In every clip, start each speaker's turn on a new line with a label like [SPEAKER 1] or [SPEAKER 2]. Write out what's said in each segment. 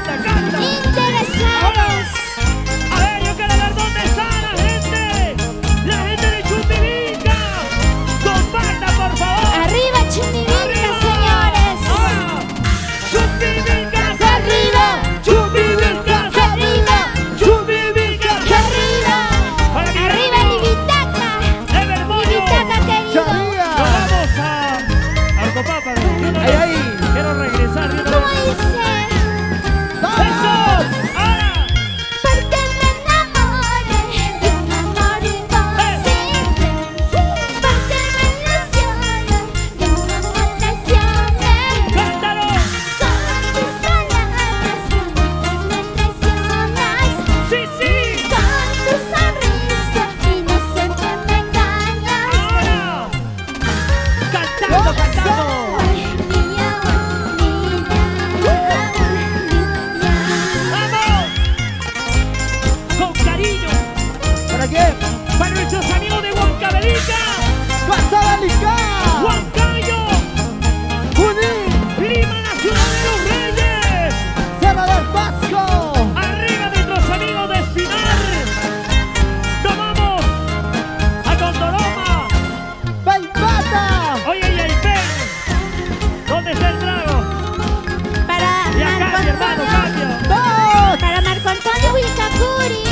[SPEAKER 1] canta, canta.
[SPEAKER 2] Interesados.
[SPEAKER 1] A ver, yo quiero ver dónde está la gente. La gente de Chumbivilca. Comparta, por favor.
[SPEAKER 2] Arriba Chumbivilca, señores.
[SPEAKER 1] Ahora. Chumbivilca.
[SPEAKER 2] Arriba.
[SPEAKER 1] Chumbivilca.
[SPEAKER 2] Arriba.
[SPEAKER 1] Chumbivilca.
[SPEAKER 2] Arriba.
[SPEAKER 1] Para mi
[SPEAKER 2] Arriba
[SPEAKER 1] amigo
[SPEAKER 2] Livitaca.
[SPEAKER 1] Evermonio.
[SPEAKER 2] Livitaca, querido.
[SPEAKER 1] Nos vamos a Arcopapa.
[SPEAKER 3] Ahí, ahí.
[SPEAKER 1] Quiero regresar. de una
[SPEAKER 2] ¿Cómo
[SPEAKER 1] vez.
[SPEAKER 2] dice?
[SPEAKER 1] ¡Eso! ¡Ahora!
[SPEAKER 2] Porque me enamoré de un amor imposible. Porque me ilusioné de un amor pasional.
[SPEAKER 1] ¡Cántalo!
[SPEAKER 2] Con tus palabras bonitas me traicionas.
[SPEAKER 1] ¡Sí, sí!
[SPEAKER 2] Con tu sonrisa inocente me engañas.
[SPEAKER 1] ¡Ahora! ¡Cantando, cantando! ¡Vamos! ¡Con cariño!
[SPEAKER 3] ¿Para qué?
[SPEAKER 1] ¡Para nuestros amigos de Huancavelica!
[SPEAKER 3] ¡Pasabalica!
[SPEAKER 1] ¡Huancayo!
[SPEAKER 3] ¡Junín!
[SPEAKER 1] ¡Lima, la ciudad de los reyes!
[SPEAKER 3] ¡Cerro del Pasco!
[SPEAKER 1] ¡Arriba nuestros amigos de Espinar! ¡Nos vamos a Condoroma!
[SPEAKER 3] ¡Baipata!
[SPEAKER 1] ¡Oye, y el pen! ¿Dónde está el trago?
[SPEAKER 2] Para
[SPEAKER 1] Y acá,
[SPEAKER 2] Marco
[SPEAKER 1] mi hermano,
[SPEAKER 2] Antonio,
[SPEAKER 1] cambio.
[SPEAKER 3] ¡Dos!
[SPEAKER 2] para Marco Antonio Wilcapuri,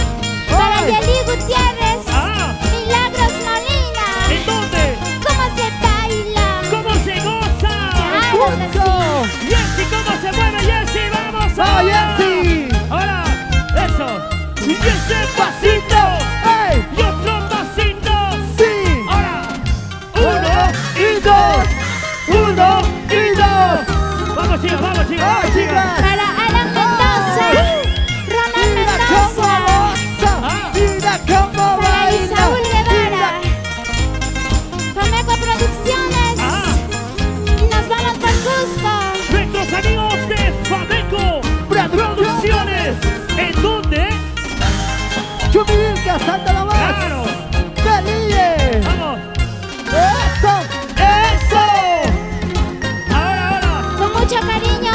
[SPEAKER 2] para
[SPEAKER 3] ¡Ay!
[SPEAKER 2] Yeli Gutiérrez,
[SPEAKER 1] ¡Ah!
[SPEAKER 2] Milagros Molina.
[SPEAKER 1] ¿En dónde?
[SPEAKER 2] ¿Cómo se baila?
[SPEAKER 1] ¿Cómo se goza?
[SPEAKER 2] Claro que sí.
[SPEAKER 3] ¡Junto!
[SPEAKER 1] ¡Jessy, cómo se mueve, Jessy! ¡Vamos!
[SPEAKER 3] ¡Va,
[SPEAKER 1] ahora!
[SPEAKER 3] Jessy!
[SPEAKER 1] ¡Ahora! ¡Eso! ¡Y ese pasito!
[SPEAKER 3] ¡Ey!
[SPEAKER 1] ¡Y otro pasito!
[SPEAKER 3] ¡Sí!
[SPEAKER 1] ¡Ahora!
[SPEAKER 3] ¡Uno y dos! ¡Uno y dos!
[SPEAKER 1] ¡Vamos, chicos! ¡Vamos, chicos!
[SPEAKER 3] ¡Ah,
[SPEAKER 1] ¡Vamos, chicos!
[SPEAKER 3] chicas!
[SPEAKER 2] Para Alan Mendoza, Román
[SPEAKER 3] ¡Mira cómo
[SPEAKER 2] Mendoza,
[SPEAKER 3] goza! ¡Mira cómo
[SPEAKER 2] para
[SPEAKER 3] baila!
[SPEAKER 2] Isaúl Guevara,
[SPEAKER 3] Mira-
[SPEAKER 2] Fameco Producciones.
[SPEAKER 1] ¡Ah!
[SPEAKER 2] Y nos vamos por Cusco.
[SPEAKER 1] Nuestros amigos de Fameco Producciones. ¿En dónde?
[SPEAKER 3] ¡Chumbivilca, Santa la Más!
[SPEAKER 1] ¡Claro!
[SPEAKER 3] ¡Delille!
[SPEAKER 1] ¡Vamos!
[SPEAKER 3] ¡Eso!
[SPEAKER 1] ¡Eso! Ahora, ahora.
[SPEAKER 2] Con mucho cariño,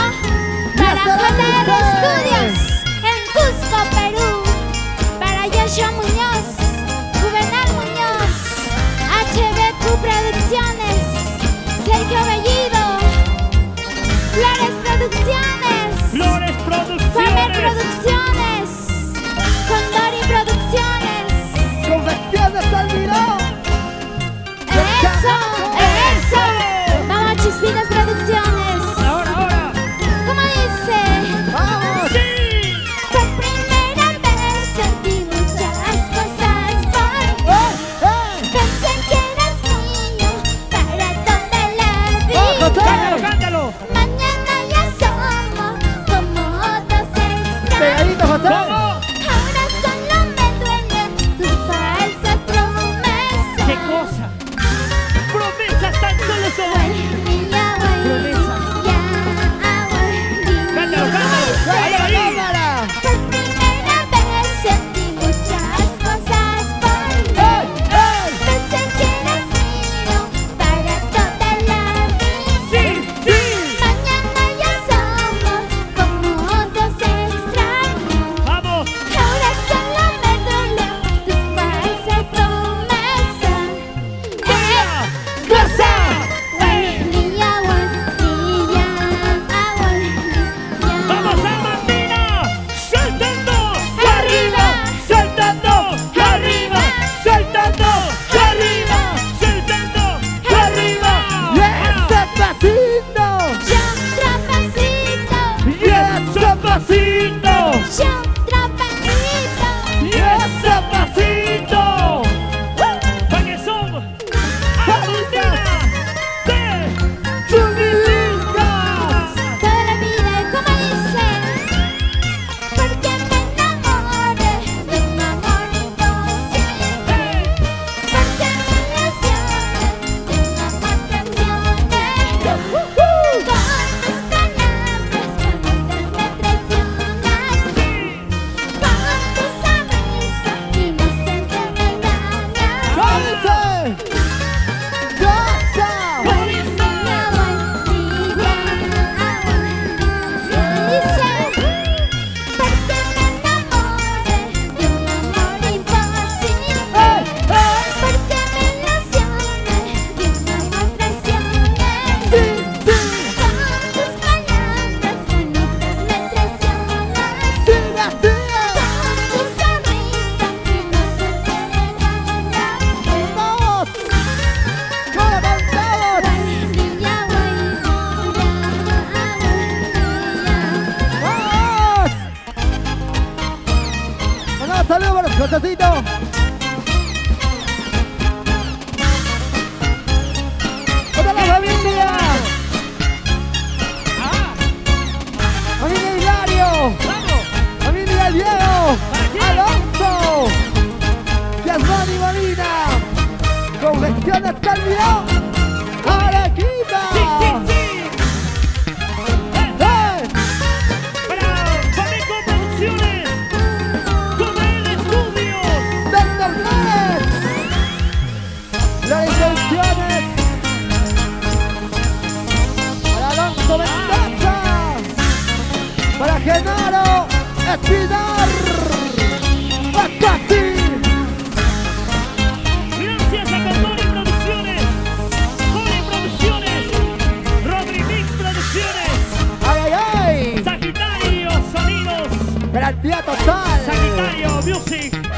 [SPEAKER 3] Josecito. ¡Toda la familia!
[SPEAKER 1] Ah,
[SPEAKER 3] ¡Familia Hilario!
[SPEAKER 1] vamos.
[SPEAKER 3] ¡Familia Diego!
[SPEAKER 1] ¿Para quién?
[SPEAKER 3] ¡Alonso! ¡Yasmani Molina! ¡Confecciones Calvidón! ¡Arequipa!
[SPEAKER 1] Sí, sí, sí.
[SPEAKER 3] ¡Eh!
[SPEAKER 1] Para Fameco Producciones. Comer Estudios.
[SPEAKER 3] ¡Doctor Pérez! ¡Las intenciones! ¡Para Alonso Mendoza! ¡Para Genaro Espinar! ¡Acati!
[SPEAKER 1] Gracias a Condori Producciones. Cori Producciones. Rodri Mix Producciones.
[SPEAKER 3] ¡Ay, ay, ay!
[SPEAKER 1] Sagitario Sonidos.
[SPEAKER 3] ¡Garantía total!
[SPEAKER 1] Sagitario Music.